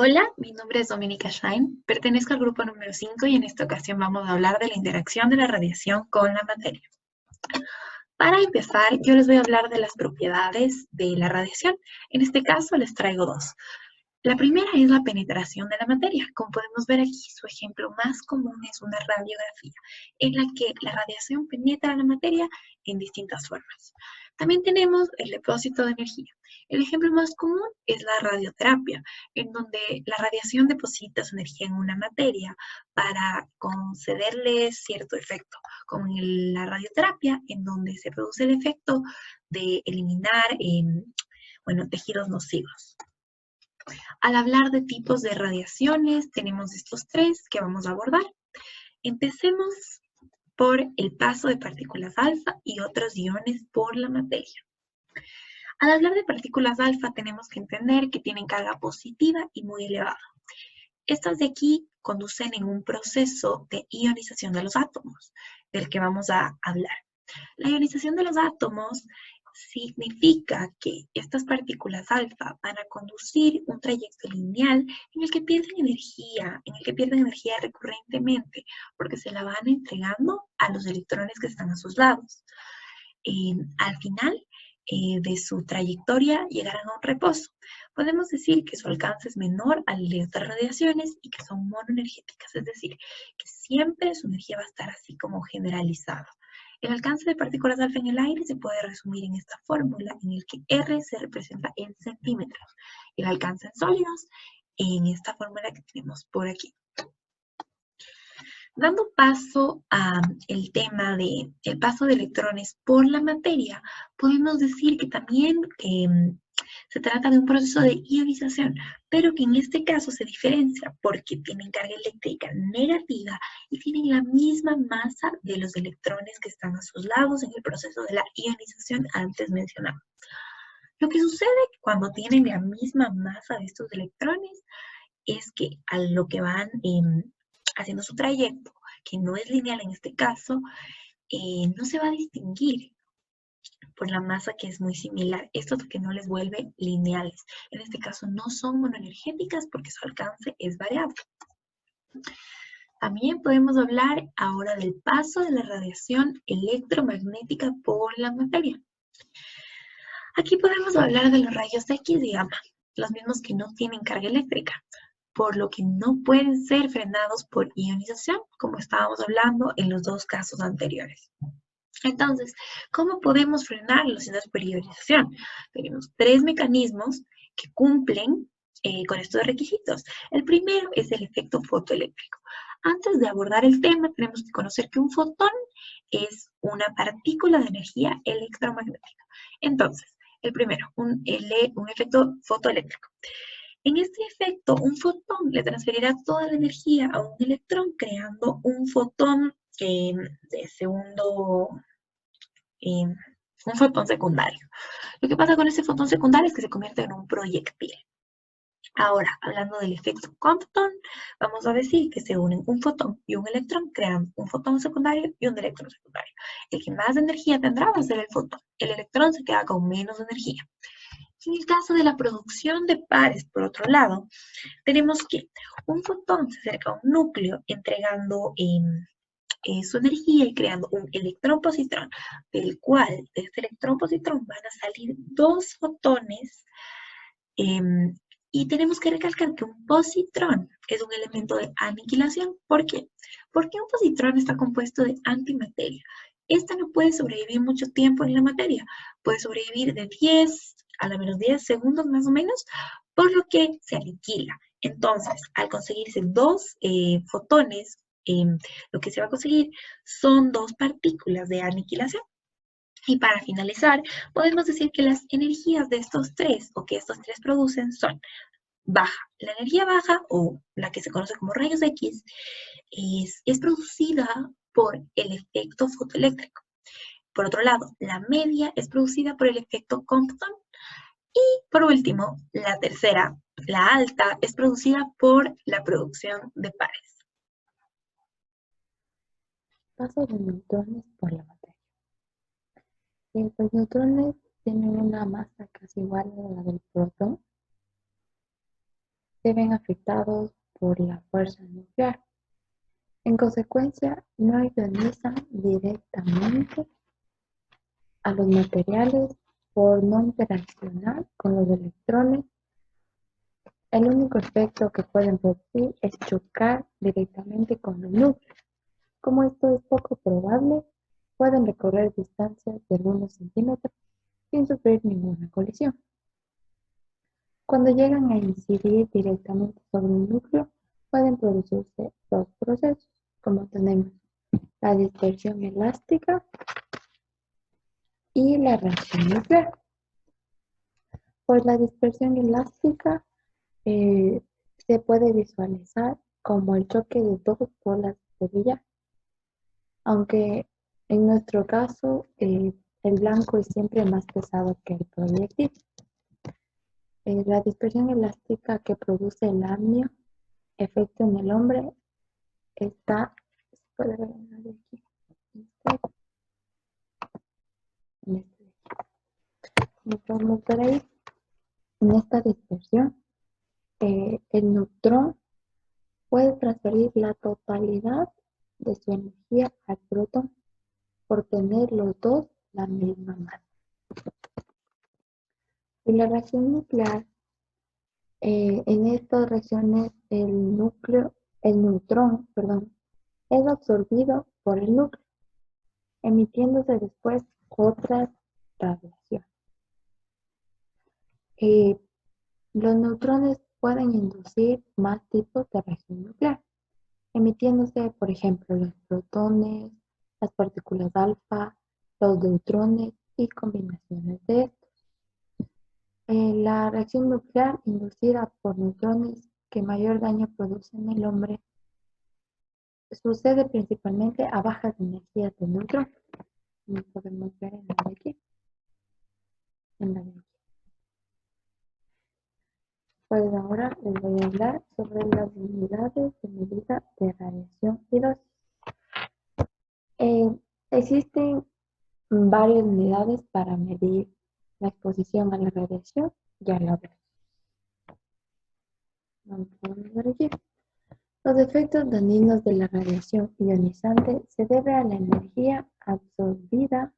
Hola, mi nombre es Dominica Shine, pertenezco al grupo número 5 y en esta ocasión vamos a hablar de la interacción de la radiación con la materia. Para empezar, yo les voy a hablar de las propiedades de la radiación. En este caso les traigo dos. La primera es la penetración de la materia. Como podemos ver aquí, su ejemplo más común es una radiografía, en la que la radiación penetra la materia en distintas formas. También tenemos el depósito de energía. El ejemplo más común es la radioterapia, en donde la radiación deposita su energía en una materia para concederle cierto efecto, como en la radioterapia, en donde se produce el efecto de eliminar tejidos nocivos. Al hablar de tipos de radiaciones, tenemos estos tres que vamos a abordar. Empecemos por el paso de partículas alfa y otros iones por la materia. Al hablar de partículas alfa, tenemos que entender que tienen carga positiva y muy elevada. Estas de aquí conducen en un proceso de ionización de los átomos, del que vamos a hablar. La ionización de los átomos significa que estas partículas alfa van a conducir un trayecto lineal en el que pierden energía recurrentemente, porque se la van entregando a los electrones que están a sus lados. Al final de su trayectoria llegarán a un reposo. Podemos decir que su alcance es menor al de otras radiaciones y que son monoenergéticas, es decir, que siempre su energía va a estar así como generalizada. El alcance de partículas alfa en el aire se puede resumir en esta fórmula en el que R se representa en centímetros. El alcance en sólidos en esta fórmula que tenemos por aquí. Dando paso al tema del paso de electrones por la materia, podemos decir que también se trata de un proceso de ionización, pero que en este caso se diferencia porque tienen carga eléctrica negativa y tienen la misma masa de los electrones que están a sus lados en el proceso de la ionización antes mencionado. Lo que sucede cuando tienen la misma masa de estos electrones es que a lo que van haciendo su trayecto, que no es lineal en este caso, no se va a distinguir por la masa que es muy similar. Esto es lo que no les vuelve lineales. En este caso no son monoenergéticas porque su alcance es variable. También podemos hablar ahora del paso de la radiación electromagnética por la materia. Aquí podemos hablar de los rayos X y gamma, los mismos que no tienen carga eléctrica, por lo que no pueden ser frenados por ionización, como estábamos hablando en los dos casos anteriores. Entonces, ¿cómo podemos frenarlos si no es por ionización? Tenemos tres mecanismos que cumplen con estos requisitos. El primero es el efecto fotoeléctrico. Antes de abordar el tema, tenemos que conocer que un fotón es una partícula de energía electromagnética. Entonces, el primero, un efecto fotoeléctrico. En este efecto, un fotón le transferirá toda la energía a un electrón, creando un fotón de segundo, un fotón secundario. Lo que pasa con ese fotón secundario es que se convierte en un proyectil. Ahora, hablando del efecto Compton, vamos a decir que se unen un fotón y un electrón, creando un fotón secundario y un electrón secundario. El que más energía tendrá va a ser el fotón. El electrón se queda con menos energía. En el caso de la producción de pares, por otro lado, tenemos que un fotón se acerca a un núcleo entregando su energía y creando un electrón-positrón, del cual de este electrón-positrón van a salir dos fotones. Y tenemos que recalcar que un positrón es un elemento de aniquilación. ¿Por qué? Porque un positrón está compuesto de antimateria. Esta no puede sobrevivir mucho tiempo en la materia. Puede sobrevivir de 10 a la menos 10 segundos más o menos, por lo que se aniquila. Entonces, al conseguirse dos fotones, lo que se va a conseguir son dos partículas de aniquilación. Y para finalizar, podemos decir que las energías de estos tres, o que estos tres producen, son baja. La energía baja, o la que se conoce como rayos X, es producida por el efecto fotoeléctrico. Por otro lado, la media es producida por el efecto Compton. Y por último, la tercera, la alta, es producida por la producción de pares. Paso de neutrones por la materia. Los neutrones tienen una masa casi igual a la del protón. se ven afectados por la fuerza nuclear. En consecuencia, no ionizan directamente a los materiales por no interaccionar con los electrones. El único efecto que pueden producir es chocar directamente con el núcleo. Como esto es poco probable, pueden recorrer distancias de algunos centímetros sin sufrir ninguna colisión. Cuando llegan a incidir directamente sobre un núcleo, pueden producirse dos procesos, como tenemos la dispersión elástica y la reacción nuclear. Pues la dispersión elástica se puede visualizar como el choque de dos bolas de billar, aunque en nuestro caso el blanco es siempre más pesado que el proyectil. La dispersión elástica que produce el amnio, efecto en el hombre, está, se puede ver en la de aquí, en este de aquí. Como podemos ver ahí, en esta dispersión, el neutrón puede transferir la totalidad de su energía al protón por tener los dos la misma masa. En la reacción nuclear, en estas reacciones el neutrón, es absorbido por el núcleo, emitiéndose después otras radiaciones. Los neutrones pueden inducir más tipos de reacción nuclear, emitiéndose, por ejemplo, los protones, las partículas alfa, los neutrones y combinaciones de estos. La reacción nuclear inducida por neutrones que mayor daño produce en el hombre sucede principalmente a bajas energías de neutrón, como podemos ver en la de aquí. Pues ahora les voy a hablar sobre las unidades de medida de radiación y dosis. Existen varias unidades para medir la exposición a la radiación y a la dosis. Vamos a ver aquí. Los efectos dañinos de la radiación ionizante se debe a la energía absorbida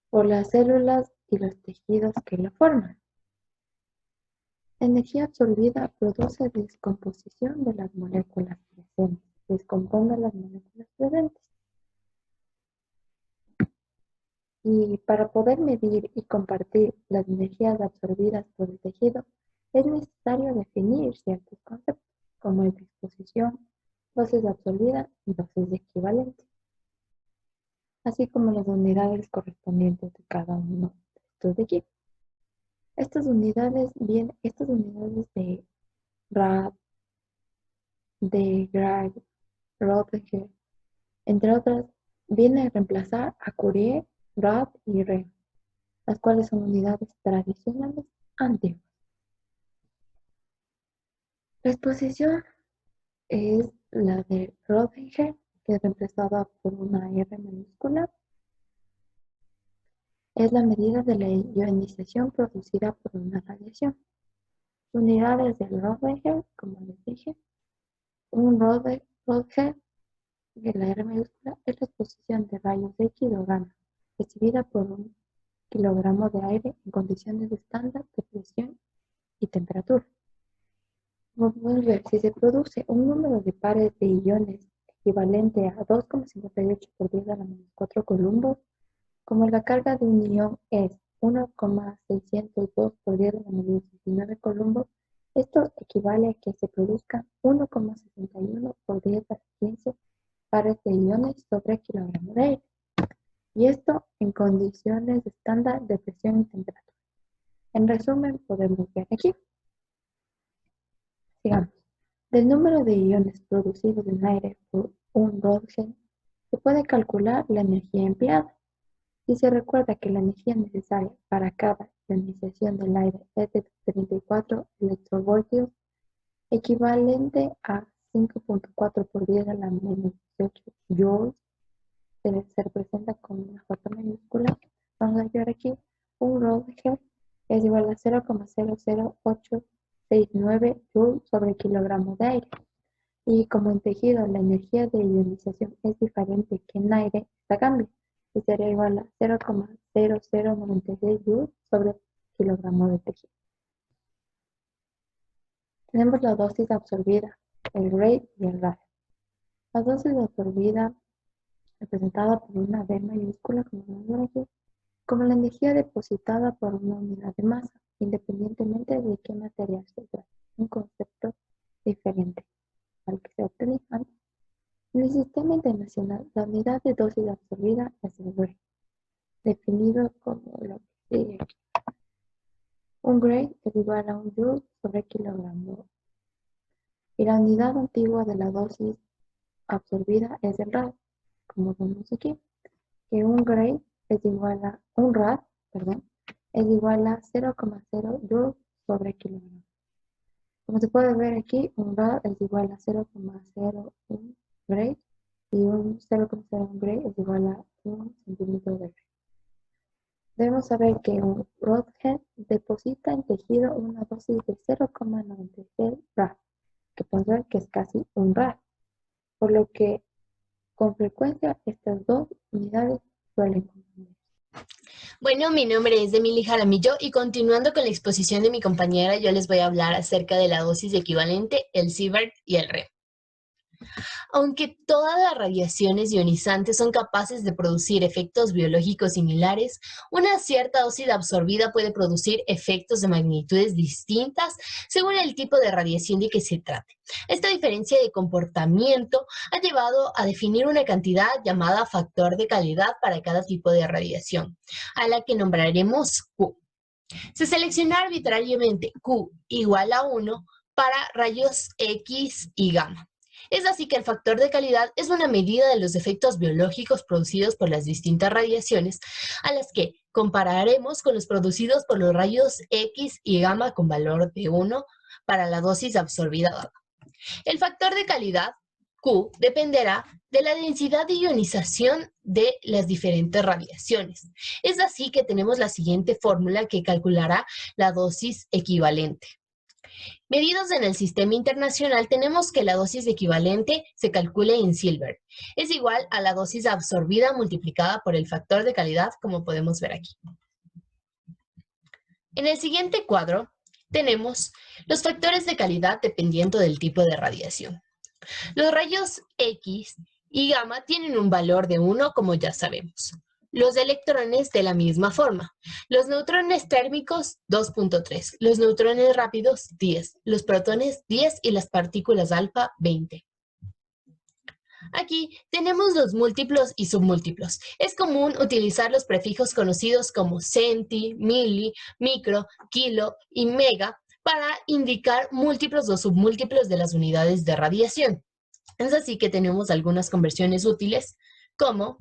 por las células y los tejidos que la forman. La energía absorbida produce descomposición de las moléculas presentes. Descompone las moléculas presentes. Y para poder medir y compartir las energías absorbidas por el tejido, es necesario definir ciertos conceptos, como es exposición, dosis absorbida y dosis equivalente, así como las unidades correspondientes de cada uno de estos de aquí. Estas unidades de Rad, de Gray, Röntgen, entre otras, vienen a reemplazar a Curie, Rad y Rem, las cuales son unidades tradicionales antiguas. La exposición es la de Röntgen, que es reemplazada por una R mayúscula. Es la medida de la ionización producida por una radiación. Unidades del Röntgen, como les dije, un Röntgen de la R mayúscula es la exposición de rayos X o gamma recibida por un kilogramo de aire en condiciones estándar de presión y temperatura. Como podemos ver, si se produce un número de pares de iones equivalente a 2,58 por 10 a la menos 4 columbos, como la carga de un ion es 1,602 por 10 a la menos 19 columbos, esto equivale a que se produzcan 1,61 por 10 a la 15 pares de iones sobre kilogramo de aire. Y esto en condiciones estándar de presión y temperatura. En resumen, podemos ver aquí, digamos, del número de iones producidos en aire por un Röntgen, se puede calcular la energía empleada. Si se recuerda que la energía necesaria para cada ionización del aire es de 34 electrovoltios, equivalente a 5,4 por 10 a la menos 18 joules, se representa con una J mayúscula. Vamos a ver aquí, un Röntgen es igual a 0,008 0,69 joules sobre kilogramo de aire. Y como en tejido la energía de ionización es diferente que en aire, esta cambia, y sería igual a 0,0096 joules sobre kilogramo de tejido. Tenemos la dosis absorbida, el rate y el radio. La dosis absorbida, representada por una B mayúscula, como vemos aquí, como la energía depositada por una unidad de masa, independientemente de qué material se trate. Un concepto diferente al que se obtenía antes. En el sistema internacional, la unidad de dosis absorbida es el gray, definido como lo que sigue aquí. Un gray es igual a un joule sobre kilogramo. Y la unidad antigua de la dosis absorbida es el rad, como vemos aquí, que un gray es igual a un rad, es igual a 0,0 joules sobre kilogramo. Como se puede ver aquí, un rad es igual a 0,01 gray y un 0,01 gray es igual a 1 centímetro de gray. Debemos saber que un rodhead deposita en tejido una dosis de 0,96 rad, que podemos ver que es casi un rad, por lo que con frecuencia estas dos unidades suelen confundirse. Bueno, mi nombre es Emily Jaramillo y continuando con la exposición de mi compañera, yo les voy a hablar acerca de la dosis equivalente, el Sievert y el REM. Aunque todas las radiaciones ionizantes son capaces de producir efectos biológicos similares, una cierta dosis absorbida puede producir efectos de magnitudes distintas según el tipo de radiación de que se trate. Esta diferencia de comportamiento ha llevado a definir una cantidad llamada factor de calidad para cada tipo de radiación, a la que nombraremos Q. Se selecciona arbitrariamente Q igual a 1 para rayos X y gamma. Es así que el factor de calidad es una medida de los efectos biológicos producidos por las distintas radiaciones, a las que compararemos con los producidos por los rayos X y gamma con valor de 1 para la dosis absorbida dada. El factor de calidad, Q, dependerá de la densidad de ionización de las diferentes radiaciones. Es así que tenemos la siguiente fórmula que calculará la dosis equivalente. Medidos en el sistema internacional, tenemos que la dosis equivalente se calcule en Sievert. Es igual a la dosis absorbida multiplicada por el factor de calidad, como podemos ver aquí. En el siguiente cuadro tenemos los factores de calidad dependiendo del tipo de radiación. Los rayos X y gamma tienen un valor de 1, como ya sabemos. Los electrones de la misma forma. Los neutrones térmicos, 2.3. Los neutrones rápidos, 10. Los protones, 10 y las partículas alfa, 20. Aquí tenemos los múltiplos y submúltiplos. Es común utilizar los prefijos conocidos como centi, mili, micro, kilo y mega para indicar múltiplos o submúltiplos de las unidades de radiación. Es así que tenemos algunas conversiones útiles como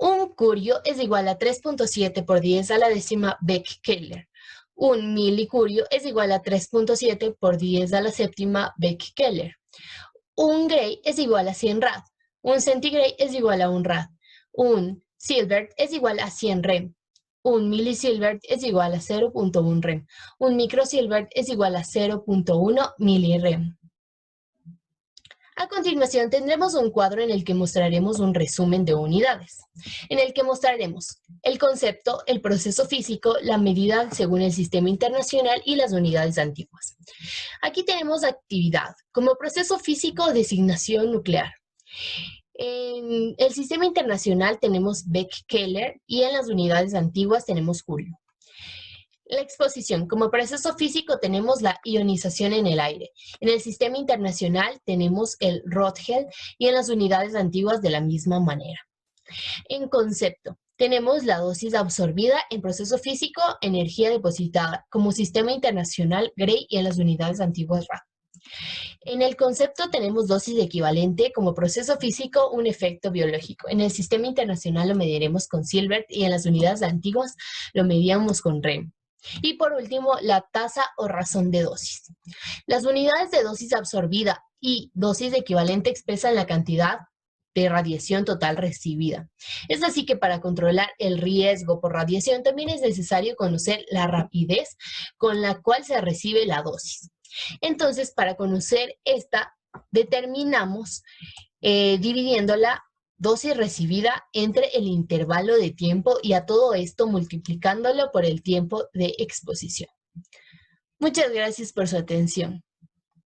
un curio es igual a 3.7 por 10 a la décima Becquerel. Un milicurio es igual a 3.7 por 10 a la séptima Becquerel. Un gray es igual a 100 rad. Un centigray es igual a 1 rad. Un Sievert es igual a 100 rem. Un milisievert es igual a 0.1 rem. Un microsievert es igual a 0.1 milirem. A continuación tendremos un cuadro en el que mostraremos un resumen de unidades, en el que mostraremos el concepto, el proceso físico, la medida según el sistema internacional y las unidades antiguas. Aquí tenemos actividad, como proceso físico, designación nuclear. En el sistema internacional tenemos Becquerel y en las unidades antiguas tenemos Curio. La exposición. Como proceso físico tenemos la ionización en el aire. En el sistema internacional tenemos el Röntgen y en las unidades antiguas de la misma manera. En concepto, tenemos la dosis absorbida en proceso físico, energía depositada, como sistema internacional Gray y en las unidades antiguas Rad. En el concepto tenemos dosis equivalente, como proceso físico, un efecto biológico. En el sistema internacional lo mediremos con Sievert y en las unidades antiguas lo medíamos con REM. Y por último, la tasa o razón de dosis. Las unidades de dosis absorbida y dosis equivalente expresan la cantidad de radiación total recibida. Es así que para controlar el riesgo por radiación también es necesario conocer la rapidez con la cual se recibe la dosis. Entonces, para conocer esta, determinamos dividiendo la dosis recibida entre el intervalo de tiempo y a todo esto multiplicándolo por el tiempo de exposición. Muchas gracias por su atención.